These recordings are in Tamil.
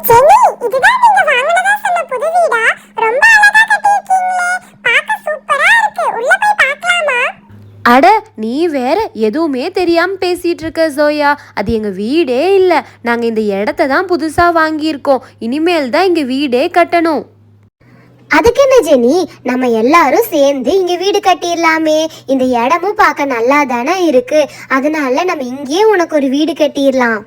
ஜெனி, இதுதான் நீங்க வாங்குனதா சொன்ன புது வீடா? ரொம்ப அழகா கட்டியிருக்கீங்களே. பார்க்க சூப்பரா இருக்கு. உள்ள போய் பார்க்கலாமா? அட நீ வேற எதுவுமே தெரியாம பேசிட்டு இருக்க ஜோயா. அது எங்க வீடே இல்ல. நாங்க இந்த இடத்த தான் புதுசா வாங்கியிருக்கோம். இனிமேல் தான் இங்க வீடே கட்டணும். அதுக்கு என்ன ஜெனி, நம்ம எல்லாரும் சேர்ந்து இங்க வீடு கட்டிடலாமே. இந்த இடமும் பார்க்க நல்லா தானே இருக்கு. அதனால நம்ம இங்கேயே உனக்கு ஒரு வீடு கட்டிடலாம்.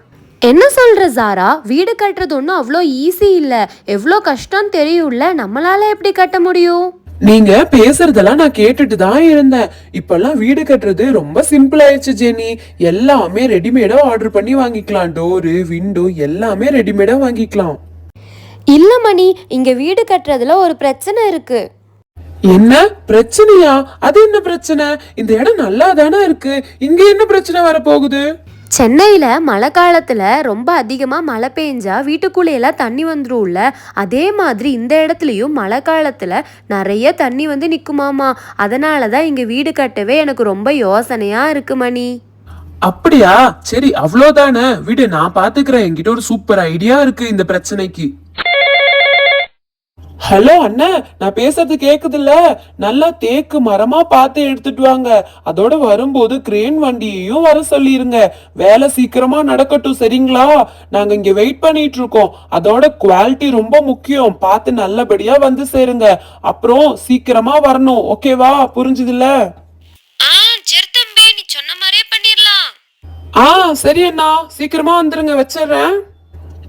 என்ன சொல்ற ஜாரா? வீடு கட்டுறது ஒன்றும் அவ்வளோ ஈஸி இல்ல. எவ்வளோ கஷ்டம் தெரியும்ல. நம்மளால எப்படி கட்ட முடியும்? நீங்க பேசுறதெல்லாம் நான் கேட்டுட்டு தான் இருந்தேன். இப்பெல்லாம் வீடு கட்டுறது ரொம்ப சிம்பிள் ஆயிடுச்சு ஜெனி. எல்லாமே ரெடிமேடா ஆர்டர் பண்ணி வாங்கிக்கலாம். டோரு, விண்டோ எல்லாமே ரெடிமேடா வாங்கிக்கலாம். இல்ல மணி, இங்க வீடு கட்டுறதுல ஒரு பிரச்சனை இருக்கு. என்ன பிரச்சனையா? அது என்ன பிரச்சனை? இந்த இடம் நல்லா தானே இருக்கு. இங்க என்ன பிரச்சனை வரப்போகுது? சென்னையில மழை காலத்துல ரொம்ப அதிகமா மழை பெஞ்சா வீட்டுக்குள்ள எல்லாம் தண்ணி வந்துரும்ல. அதே மாதிரி இந்த இடத்துலயும் மழை காலத்துல நிறைய தண்ணி வந்து நிக்குமாமா. அதனாலதான் இங்க வீடு கட்டவே எனக்கு ரொம்ப யோசனையா இருக்கு மணி. அப்படியா? சரி, அவ்வளவுதானே விடு, நான் பாத்துக்கிறேன். என்கிட்ட ஒரு சூப்பர் ஐடியா இருக்கு இந்த பிரச்சனைக்கு. ஹலோ அண்ணா, நான் பேசுறது கேக்குதுல்ல? நல்லா தேக்கு மரமா பார்த்து எடுத்துட்டு வாங்க. அதோட வரும்போது கிரேன் வண்டியையும் வர சொல்லிருங்க. வேலை சீக்கிரமா நடக்கட்டும், சரிங்களா? நாங்க இங்க வெயிட் பண்ணிட்டு இருக்கோம். அதோட குவாலிட்டி ரொம்ப முக்கியம். பார்த்து நல்லபடியா வந்து சேருங்க. அப்புறம் சீக்கிரமா வரணும், ஓகேவா? புரிஞ்சுதுல்ல? சரி தம்பி, நீ சொன்ன மாதிரியே பண்ணிடலாம். சரி அண்ணா, சீக்கிரமா வந்துருங்க, வச்சிடுறேன்.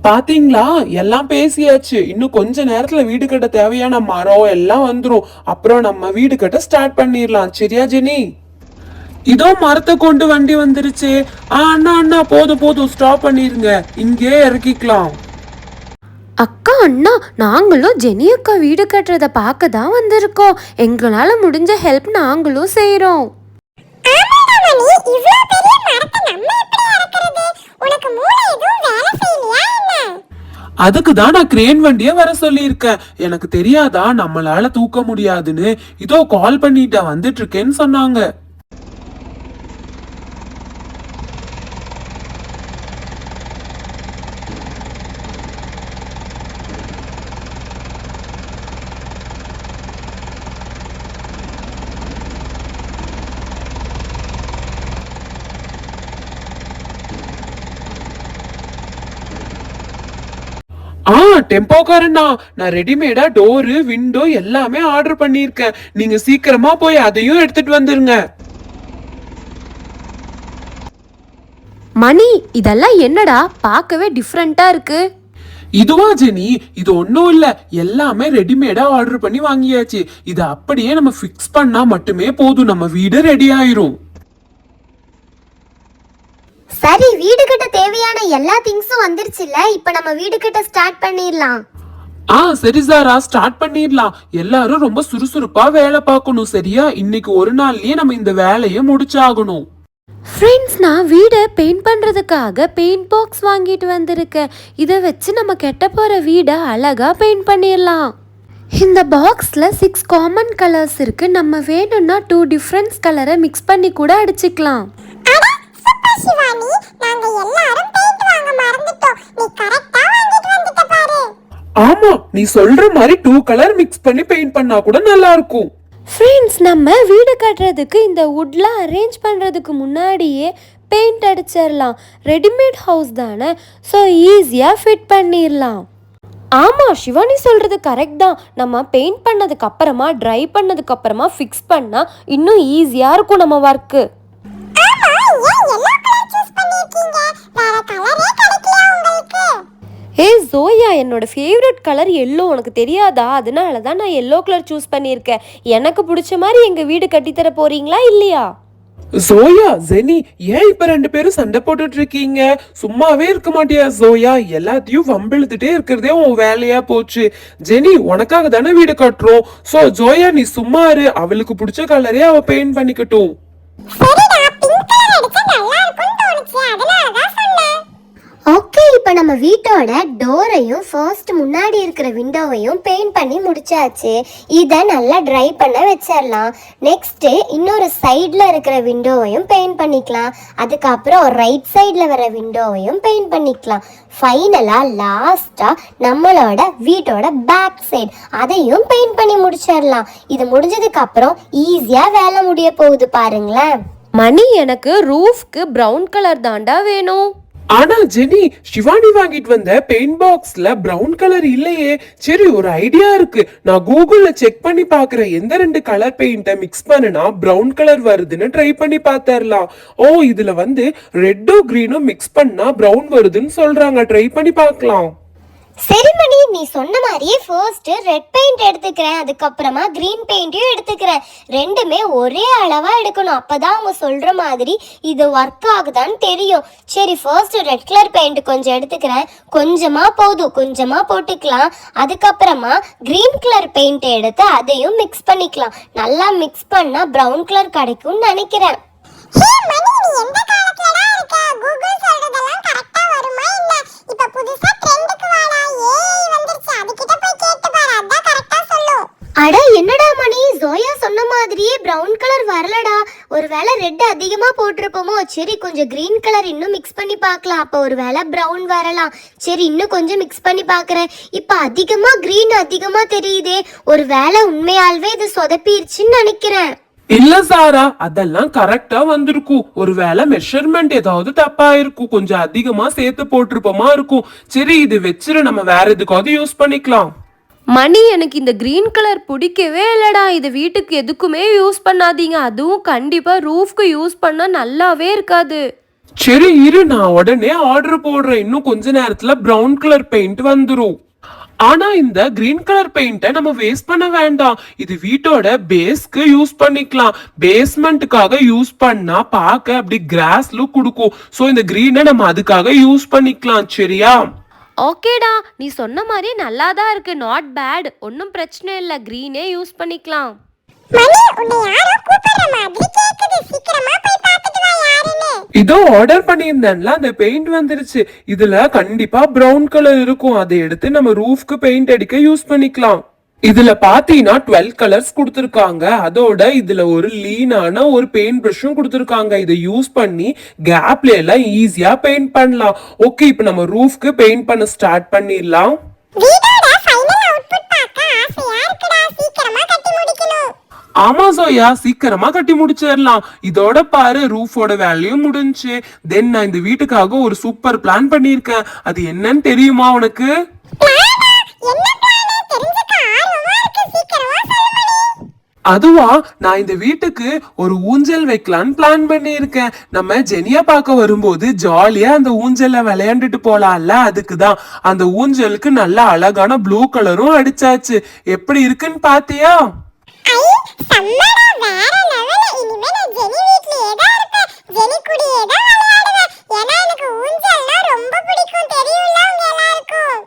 பாத்தீங்களா, எல்லாம் பேசியாச்சு. இன்னும் கொஞ்ச நேரத்துல வீடு கட்ட தேவையான மரம் எல்லாம் வந்துரும். அப்புறம் நம்ம வீடு கட்ட ஸ்டார்ட் பண்ணிடலாம். சரியா ஜெனி? இதோ மரத்தை கொண்டு வண்டி வந்துருச்சு. அண்ணா அண்ணா, போதும் போதும், ஸ்டாப் பண்ணிருங்க. இங்கே இறக்கிக்கலாம். அக்கா, அண்ணா, நாங்களும் ஜெனி அக்கா வீடு கட்டுறத பார்க்க தான் வந்திருக்கோம். எங்களால முடிஞ்ச ஹெல்ப் நாங்களும் செய்யறோம். ஆமாடா மணி, இவ்ளோ பெரிய மரத்தை நம்ம எப்படி இறக்குறது? உனக்கு மூளை எதுவும் வேலை செய்யலையா என்ன? அதுக்கு தான் நான் கிரேன் வண்டியை வர சொல்லியிருக்கேன். எனக்கு தெரியாதா நம்மளால தூக்க முடியாதுன்னு? இதோ கால் பண்ணிட்டேன், வந்துட்டு இருக்கேன்னு சொன்னாங்க. டெம்போக்காரண்ணா, நான் ரெடிமேடா டோரு, விண்டோ எல்லாமே ஆர்டர் பண்ணிருக்கேன். நீங்க சீக்கிரமா போய் அதையும் எடுத்துட்டு வந்துருங்க. மணி, இதெல்லாம் என்னடா பார்க்கவே டிஃப்ரெண்டா இருக்கு. இதுவா ஜெனி? இது ஒன்னும் இல்ல, எல்லாமே ரெடிமேடா ஆர்டர் பண்ணி வாங்கியாச்சு. இத அப்படியே நம்ம ஃபிக்ஸ் பண்ணா மட்டுமே போதும், நம்ம வீடு ரெடி ஆயிரும். சரி, வீடு கட்ட தேவையான எல்லா திங்ஸும் வந்துருச்சுல்ல. இப்ப நம்ம வீடு கட்ட ஸ்டார்ட் பண்ணிடலாம். சரி சாரா, ஸ்டார்ட் பண்ணிடலாம். எல்லாரும் ரொம்ப சுறுசுறுப்பா வேலை பார்க்கணும், சரியா? இன்னைக்கு ஒரு நாள்லயே நம்ம இந்த வேலையை முடிச்சாகணும். ஃப்ரெண்ட்ஸ், நான் வீடை பெயிண்ட் பண்றதுக்காக பெயிண்ட் பாக்ஸ் வாங்கிட்டு வந்திருக்கேன். இதை வச்சு நம்ம கெட்ட போற வீடை அழகா பெயிண்ட் பண்ணிடலாம். இந்த பாக்ஸ்ல 6 காமன் கலர்ஸ் இருக்கு. நம்ம வேணும்னா 2 டிஃப்ரெண்ட் கலரை மிக்ஸ் பண்ணி கூட அடிச்சுக்கலாம். சூப்பர் சிவானி, நாங்க எல்லாரும் பெயிண்ட் வாங்க மறந்துட்டோம். நீ கரெக்ட்டா வாங்கிட்டு வந்துட்ட பாரு. ஆமா, நீ சொல்ற மாதிரி 2 கலர் மிக்ஸ் பண்ணி பெயிண்ட் பண்ணா கூட நல்லா இருக்கும். ஃப்ரெண்ட்ஸ், நம்ம வீடு கட்டுறதுக்கு இந்த வுட்லாம் அரேஞ்ச் பண்ணுறதுக்கு முன்னாடியே பெயிண்ட் அடிச்சிடலாம். ரெடிமேட் ஹவுஸ் தானே, ஸோ ஈஸியாக ஃபிட் பண்ணிடலாம். ஆமாம், சிவானி சொல்கிறது கரெக்ட் தான். நம்ம பெயிண்ட் பண்ணதுக்கு அப்புறமா ட்ரை பண்ணதுக்கு அப்புறமா ஃபிக்ஸ் பண்ணால் இன்னும் ஈஸியாக இருக்கும் நம்ம ஒர்க்கு. ஆமா, ஏன் yellow கலர் சூஸ் பண்ணிருக்கீங்க? வேற கலரே கிடைக்கலையா உங்களுக்கு? ஜோயா, என்னோட ஃபேவரட் கலர் எல்லோ. உனக்கு தெரியாதா? அதனால தான் நான் எல்லோ கலர் சூஸ் பண்ணியிருக்கேன். எனக்கு பிடிச்ச மாதிரி எங்கள் வீடு கட்டித்தர போறீங்களா இல்லையா? ஜோயா, ஜெனி, ஏன் இப்ப 2 பேரும் சண்டை போட்டுட்டு இருக்கீங்க? சும்மாவே இருக்க மாட்டியா ஜோயா? எல்லாத்தையும் வம்பிழுத்துட்டே இருக்கிறதே உன் வேலையா போச்சு. ஜெனி, உனக்காக தானே வீடு கட்டுறோம். சோ ஜோயா, நீ சும்மா இரு. அவளுக்கு பிடிச்ச கலரே அவ பெயிண்ட் பண்ணிக்கட்டும். சரிடா, பிங்க் கலர் அடிச்சா நல்லா இருக்கும்னு தோணுச்சு, அதனால தான் சொன்னேன். ஓகே, இப்போ நம்ம வீட்டோட டோரையும் ஃபர்ஸ்ட் முன்னாடி இருக்கிற விண்டோவையும் பெயிண்ட் பண்ணி முடிச்சாச்சு. இதை நல்லா ட்ரை பண்ண வச்சிடலாம். நெக்ஸ்ட்டு இன்னொரு சைடில் இருக்கிற விண்டோவையும் பெயிண்ட் பண்ணிக்கலாம். அதுக்கப்புறம் ரைட் சைடில் வர விண்டோவையும் பெயிண்ட் பண்ணிக்கலாம். ஃபைனலாக லாஸ்ட்டாக நம்மளோட வீட்டோட பேக் சைடு அதையும் பெயிண்ட் பண்ணி முடிச்சிடலாம். இது முடிஞ்சதுக்கப்புறம் ஈஸியாக வேலை முடிய போகுது பாருங்களேன். மணி, எனக்கு ரூஃப்க்கு ப்ரௌன் கலர் தாண்டா வேணும். ஆனா ஜெனி, ஷிவானி வாங்கிட்டு வந்த பெயிண்ட் பாக்ஸ்ல பிரவுன் கலர் இல்லையே. சரி, ஒரு ஐடியா இருக்கு. நான் கூகுள்ல செக் பண்ணி பாக்குறேன். எந்த 2 கலர் பெயிண்ட மிக்ஸ் பண்ணனா பிரவுன் கலர் வருதுன்னு ட்ரை பண்ணி பாத்திரலாம். ஓ, இதுல வந்து ரெட்டும் கிரீனும் மிக்ஸ் பண்ணா பிரவுன் வருதுன்னு சொல்றாங்க. ட்ரை பண்ணி பார்க்கலாம். சரி மணி, நீ சொன்ன மாதிரியே ஃபர்ஸ்ட் ரெட் பெயிண்ட் எடுத்துக்கிறேன், அதுக்கப்புறமா கிரீன் பெயிண்ட்டையும் எடுத்துக்கிறேன். ரெண்டுமே ஒரே அளவா எடுக்கணும், அப்பதான் அவங்க சொல்ற மாதிரி இது ஒர்க் ஆகுதான்னு தெரியும். சரி, ஃபர்ஸ்ட் ரெட் கலர் பெயிண்ட் கொஞ்சம் எடுத்துக்கிறேன். கொஞ்சமா போதும், கொஞ்சமா போட்டுக்கலாம். அதுக்கப்புறமா கிரீன் கலர் பெயிண்ட் எடுத்து அதையும் மிக்ஸ் பண்ணிக்கலாம். நல்லா மிக்ஸ் பண்ணா பிரவுன் கலர் கிடைக்கும்னு நினைக்கிறேன். ஹே மணி, நீ எந்த காலத்துலடா இருக்க? கூகுள் சொல்றதெல்லாம் கரெக்ட்டா வருமா இல்ல இப்ப புதுசா ட்ரெண்டுக்கு வாடா ஏஐ வந்துருச்சு, அதுகிட்ட போய் கேட்டு பாரு, அதான் கரெக்ட்டா சொல்லும். அட என்னடா மணி, ஜோயா சொன்ன மாதிரியே பிரவுன் கலர் வரலடா. ஒருவேளை ரெட் அதிகமா போட்டிருப்போமோ. சரி, கொஞ்சம் கிரீன் கலர் இன்னும் மிக்ஸ் பண்ணி பார்க்கலாம். அப்போ ஒருவேளை பிரவுன் வரலாம். சரி, இன்னும் கொஞ்சம் மிக்ஸ் பண்ணி பார்க்கறேன். இப்போ அதிகமா கிரீன் அதிகமா தெரியுதே. ஒருவேளை உண்மையால்வே இது சொதப்பிருச்சுன்னு நினைக்கிறேன். இல்ல சாரா, அதெல்லாம் கரெக்டா வந்திருக்கும். ஒருவேளை மெஷர்மெண்ட் ஏதாவது தப்பா இருக்கும். கொஞ்சம் அதிகமா சேர்த்து போட்டிருப்போமா இருக்கும். சரி, இது வச்சிரு, நம்ம வேற எதுக்காவது யூஸ் பண்ணிக்கலாம். மணி, எனக்கு இந்த கிரீன் கலர் பிடிக்கவே இல்லடா. இது வீட்டுக்கு எதுக்குமே யூஸ் பண்ணாதீங்க. அதுவும் கண்டிப்பா ரூஃப்க்கு யூஸ் பண்ணா நல்லாவே இருக்காது. சரி இரு, நான் உடனே ஆர்டர் போடுறேன். இன்னும் கொஞ்ச நேரத்துல பிரவுன் கலர் பெயிண்ட் வந்துரும். ஆனா இந்த கிரீன் கலர் பெயிண்ட நம்ம வேஸ்ட் பண்ண வேண்டாம். இது வீட்டோட பேஸ்க்கு யூஸ் பண்ணிக்கலாம். பேஸ்மெண்ட்டுக்காக யூஸ் பண்ணா பார்க்க அப்படி கிராஸ் லுக் கொடுக்கும். சோ இந்த கிரீனை நம்ம அதுக்காக யூஸ் பண்ணிக்கலாம். சரியா? ஓகேடா, நீ சொன்ன மாதிரி நல்லா தான் இருக்கு. நாட் பேட், ஒன்றும் பிரச்சனை இல்லை. க்ரீனே யூஸ் பண்ணிக்கலாம். மணி, உன்னை யாரோ கூப்பிடுற மாதிரி கேக்குது, சீக்கிரமா போய் பார்த்துட்டு வா யாருன்னு. இதோ ஆர்டர் பண்ணியிருந்தேன்ல, அந்த பெயிண்ட் வந்துருச்சு. இதுல கண்டிப்பா பிரவுன் கலர் இருக்கும். அதை எடுத்து நம்ம ரூஃப்க்கு பெயிண்ட் அடிக்க யூஸ் பண்ணிக்கலாம். இதுல பாத்தீங்கன்னா 12 கலர்ஸ் கொடுத்திருக்காங்க. அதோட இதுல ஒரு லீனான ஒரு பெயிண்ட் பிரஷும் கொடுத்திருக்காங்க. இதை யூஸ் பண்ணி கேப்ல எல்லாம் ஈஸியா பெயிண்ட் பண்ணலாம். ஓகே, இப்போ நம்ம ரூஃப்க்கு பெயிண்ட் பண்ண ஸ்டார்ட் பண்ணிடலாம். வீடோட ஃபைனல் அவுட்புட் பார்க்க ஆசையா இருக்குடா, சீக்கிரமா கட்டி முடிக்கணும். ஆமா சோயா, சீக்கிரமா கட்டி முடிச்சிடலாம். இதோட பாரு, ரூஃபோட வேலையும் முடிஞ்சு. தென் நான் இந்த வீட்டுக்காக ஒரு சூப்பர் பிளான் பண்ணிருக்கேன். அது என்னன்னு தெரியுமா உனக்கு? என்ன பிளான் தெரிஞ்சுக்க ஆர்வமா இருக்கு, சீக்கிரமா சொல்லு மணி. அதுவா, நான் இந்த வீட்டுக்கு ஒரு ஊஞ்சல் வைக்கலான்னு பிளான் பண்ணியிருக்கேன். நம்ம ஜெனியா பார்க்க வரும்போது ஜாலியா அந்த ஊஞ்சல்ல விளையாண்டுட்டு போலாம்ல, அதுக்குதான். அந்த ஊஞ்சலுக்கு நல்ல அழகான ப்ளூ கலரும் அடிச்சாச்சு. எப்படி இருக்குன்னு பாத்தியா? ஐ சம்மடா, வேற லெவல். இனிமே நான் ஜெனி வீட்லயே தான் இருப்பேன், ஜெனி கூடயே தான் விளையாடுவேன். ஏன்னா எனக்கு ஊஞ்சல்னா ரொம்ப பிடிக்கும், தெரியும்ல உங்க எல்லாருக்கும்.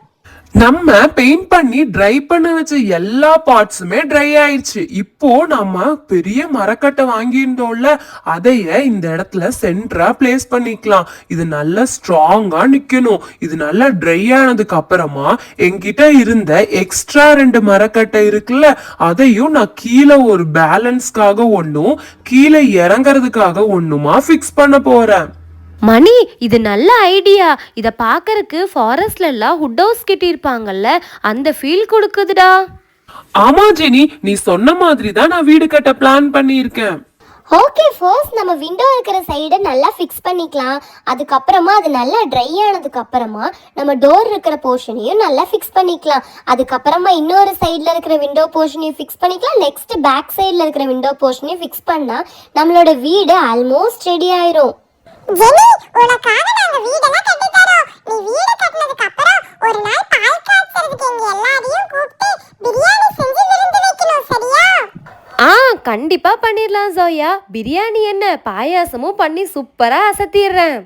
நம்ம பெயிண்ட் பண்ணி ட்ரை பண்ண வச்ச எல்லா பார்ட்ஸுமே ட்ரை ஆயிடுச்சு. இப்போ நம்ம பெரிய மரக்கட்டை வாங்கியிருந்தோம்ல, அதைய இந்த இடத்துல சென்டரா பிளேஸ் பண்ணிக்கலாம். இது நல்லா ஸ்ட்ராங்கா நிக்கணும். இது நல்லா ட்ரை ஆனதுக்கு அப்புறமா என்கிட்ட இருந்த எக்ஸ்ட்ரா 2 மரக்கட்டை இருக்குல்ல, அதையும் நான் கீழே ஒரு பேலன்ஸ்க்காக ஒன்னும் கீழே இறங்குறதுக்காக ஒண்ணுமா ஃபிக்ஸ் பண்ண போறேன். மணி, இது நல்ல ஐடியா. இதை பார்க்கறதுக்கு ஃபாரஸ்ட்ல எல்லாம் ஹுட் ஹவுஸ் கட்டியிருப்பாங்கல்ல, அந்த ஃபீல் கொடுக்குதுடா. ஆமா ஜெனி, நீ சொன்ன மாதிரி தான் நான் வீடு கட்ட பிளான் பண்ணியிருக்கேன். ஓகே, ஃபர்ஸ்ட் நம்ம விண்டோ இருக்கிற சைடை நல்லா ஃபிக்ஸ் பண்ணிக்கலாம். அதுக்கப்புறமா அது நல்லா ட்ரை ஆனதுக்கு அப்புறமா நம்ம டோர் இருக்கிற போர்ஷனையும் நல்லா ஃபிக்ஸ் பண்ணிக்கலாம். அதுக்கப்புறமா இன்னொரு சைடில் இருக்கிற விண்டோ போர்ஷனையும் ஃபிக்ஸ் பண்ணிக்கலாம். நெக்ஸ்ட் பேக் சைடில் இருக்கிற விண்டோ போர்ஷனையும் ஃபிக்ஸ் பண்ணால் நம்மளோட வீடு ஆல்மோஸ்ட் ரெடி ஆயிரும். ஜெனி, உனக்காக நாங்க வீடெல்லாம் கட்டி தரோம். நீ வீடு கட்டினதுக்கு அப்புறம் ஒரு நாள் பால் காய்ச்சறதுக்கு எங்க எல்லாரையும் கூப்பிட்டு பிரியாணி செஞ்சு விருந்து வைக்கணும், சரியா? கண்டிப்பா பண்ணிடலாம் ஜோயா. பிரியாணி என்ன, பாயாசமும் பண்ணி சூப்பரா அசத்திடுறேன்.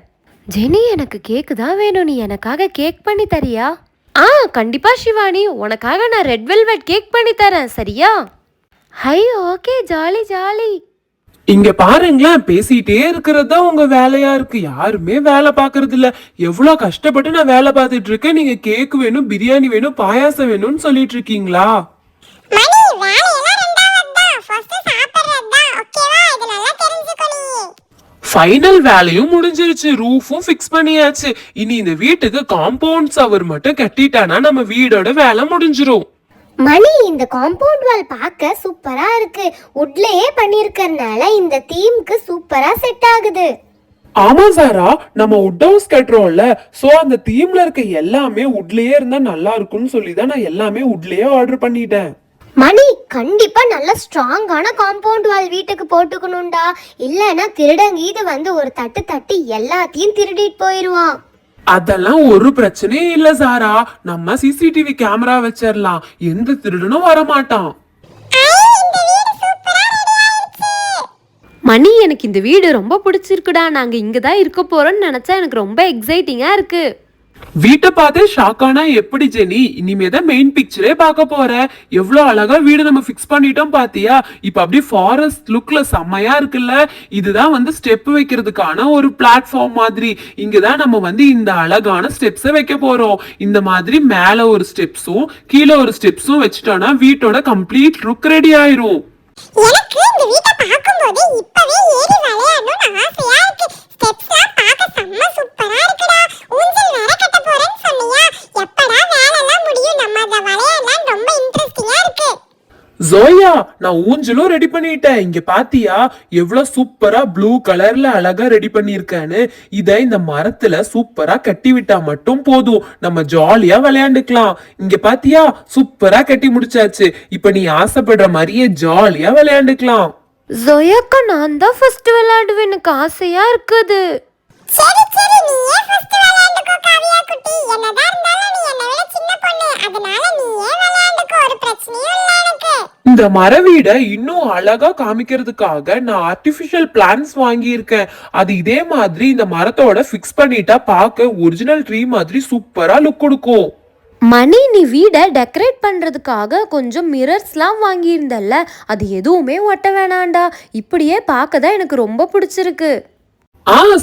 ஜெனி, எனக்கு கேக்கு தான் வேணும். நீ எனக்காக கேக் பண்ணி தரியா? கண்டிப்பா ஷிவானி, உனக்காக நான் ரெட் வெல்வெட் கேக் பண்ணி தரேன், சரியா? High, okay, jolly jolly. இங்க பாருங்களேன், பேசிட்டே இருக்கிறது தான் உங்க வேலையா இருக்கு. யாருமே வேலை பாக்குறது இல்ல. எவ்வளவு கஷ்டப்பட்டு நான் வேலை பார்த்துட்டு இருக்கேன். நீங்க கேக் வேணும், பிரியாணி வேணும், பாயாசம் வேணும்னு சொல்லிட்டு இருக்கீங்களா? மணி வேலையெல்லாம் ரெண்டாவது தான், ஃபர்ஸ்ட் சாப்பிடுறது தான். ஓகேவா? இது நல்லா தெரிஞ்சுக்கோ நீ. ஃபைனல் வேலையும் முடிஞ்சிருச்சு, ரூஃபும் ஃபிக்ஸ் பண்ணியாச்சு. இனி இந்த வீட்டுக்கு காம்பவுண்ட் சவர் மட்டும் கட்டிட்டானா நம்ம வீடோட வேலை முடிஞ்சிரும். மணி, இந்த காம்பவுண்ட் வால் பார்க்க சூப்பரா இருக்கு. உட்லயே பண்ணிருக்கறனால இந்த தீம்க்கு சூப்பரா செட் ஆகுது. ஆமா சாரா, நம்ம வுட் ஹவுஸ் கட்டுறோம்ல, சோ அந்த தீம்ல இருக்க எல்லாமே வுட்லயே இருந்தா நல்லா இருக்கும்னு சொல்லி தான் நான் எல்லாமே வுட்லயே ஆர்டர் பண்ணிட்டேன். மணி, கண்டிப்பா நல்ல ஸ்ட்ராங்கான காம்பவுண்ட் வால் வீட்டுக்கு போட்டுக்கணும்டா. இல்லைன்னா திருடங்க இது வந்து ஒரு தட்டு தட்டி எல்லாத்தையும் திருடிட்டு போயிருவான். அதெல்லாம் ஒரு பிரச்சனையும் இல்ல சாரா. நம்ம சிசிடிவி கேமரா வச்சிடலாம், எந்த திருடனும் வரமாட்டான். மணி, எனக்கு இந்த வீடு ரொம்ப பிடிச்சிருக்குடா. நாங்க இங்க தான் இருக்க போறோம்னு நினைச்சா எனக்கு ரொம்ப எக்ஸைட்டிங்கா இருக்கு. வீட்டை பார்த்தே ஷாக் ஆனா எப்படி ஜெனி? இனிமேதான் மெயின் பிக்சரே பார்க்க போற. எவ்வளவு அழகா வீடு நம்ம ஃபிக்ஸ் பண்ணிட்டோம் பாத்தியா? இப்ப அப்படியே ஃபாரஸ்ட் லுக்ல செம்மையா இருக்குல்ல. இதுதான் வந்து ஸ்டெப் வைக்கிறதுக்கான ஒரு பிளாட்ஃபார்ம் மாதிரி. இங்கதான் நம்ம வந்து இந்த அழகான ஸ்டெப்ஸ் வைக்க போறோம். இந்த மாதிரி மேல ஒரு ஸ்டெப்ஸும் கீழே ஒரு ஸ்டெப்ஸும் வச்சுட்டோம்னா வீட்டோட கம்ப்ளீட் லுக் ரெடி ஆயிரும். எனக்கு இந்த வீட்டை பார்க்கும்போது இப்பவே ஏறி விளையாடணும்னு ஆசையா இருக்கு. ஸ்டெப்ஸ்லாம் பார்க்க செம்ம சூப்பரா இருக்குடா. ஊஞ்சல் வேற கட்ட போறேன்னு சொன்னியா? எப்படா வேலைலாம் முடியும்? நம்ம அத விளையாடலாம், ரொம்ப இன்ட்ரெஸ்டிங்கா இருக்கு. ஜோயா, நான் ஊஞ்சலும் ரெடி பண்ணிட்டேன். இங்க பாத்தியா எவ்வளவு சூப்பரா ப்ளூ கலர்ல அழகா ரெடி பண்ணிருக்கேன்னு. இத இந்த மரத்துல சூப்பரா கட்டி விட்டா மட்டும் போதும், நம்ம ஜாலியா விளையாண்டுக்கலாம். இங்க பாத்தியா சூப்பரா கட்டி முடிச்சாச்சு. இப்ப நீ ஆசைப்படுற மாதிரியே ஜாலியா விளையாண்டுக்கலாம். ஜோயாக்கா, நான் தான் ஃபர்ஸ்ட் விளையாடுவேன். எனக்கு ஆசையா இருக்குது. சரி சரி, நீயே ஃபர்ஸ்ட் விளையாண்டுக்கோ காவியா குட்டி. என்னதான் இருந்தாலும் நீ என்னை விட சின்ன பொண்ணு, அதனால நீயே விளையாண்டுக்கோ, ஒரு பிரச்சனையும் இல்ல எனக்கு. இந்த மர வீடை இன்னும் அழகா காமிக்கிறதுக்காக நான் ஆர்டிபிஷியல் பிளான்ஸ் வாங்கியிருக்கேன். அது இதே மாதிரி இந்த மரத்தோட ஃபிக்ஸ் பண்ணிட்டா பார்க்க ஒரிஜினல் ட்ரீ மாதிரி சூப்பரா லுக் கொடுக்கும். மணி, நீ வீடை டெக்கரேட் பண்றதுக்காக கொஞ்சம் மிரர்ஸ்லாம் வாங்கியிருந்தல்ல, அது எதுவுமே ஒட்ட வேணாண்டா. இப்படியே பார்க்க தான் எனக்கு ரொம்ப பிடிச்சிருக்கு.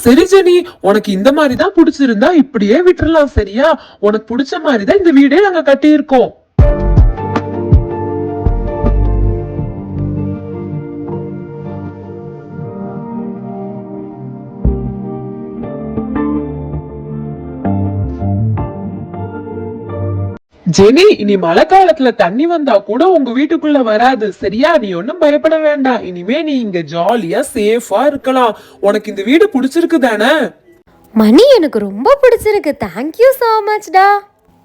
சரி ஜெனி, உனக்கு இந்த மாதிரி தான் பிடிச்சிருந்தா இப்படியே விட்டுறலாம். சரியா? உனக்கு பிடிச்ச மாதிரி தான் இந்த வீடே நாங்க கட்டியிருக்கோம். ஜெனி, இனி மழை காலத்துல தண்ணி வந்தா கூட உங்க வீட்டுக்குள்ள வராது. சரியா? நீ ஒன்னும் பயப்பட வேண்டாம். இனிமே நீ இங்க ஜாலியா சேஃபா இருக்கலாம். உனக்கு இந்த வீடு பிடிச்சிருக்கு தானே? மணி, எனக்கு ரொம்ப பிடிச்சிருக்கு. Thank you so மச்டா.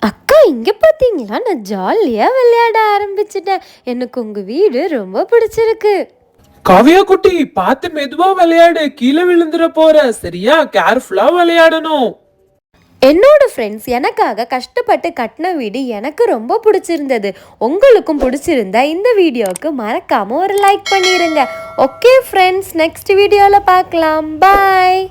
அக்கா, இங்க பாத்தீங்களா, நான் ஜாலியா விளையாட ஆரம்பிச்சிட்டேன். எனக்கு உங்க வீடு ரொம்ப பிடிச்சிருக்கு. காவியா குட்டி, பார்த்து மெதுவா விளையாடு, கீழே விழுந்துற போற. சரியா? கேர்ஃபுல்லா விளையாடணும். என்னோட ஃப்ரெண்ட்ஸ் எனக்காக கஷ்டப்பட்டு கட்டின வீடு எனக்கு ரொம்ப பிடிச்சிருந்தது. உங்களுக்கும் பிடிச்சிருந்தா இந்த வீடியோவுக்கு மறக்காம ஒரு லைக் பண்ணிடுங்க. ஓகே ஃப்ரெண்ட்ஸ், நெக்ஸ்ட் வீடியோவில் பார்க்கலாம். பாய்.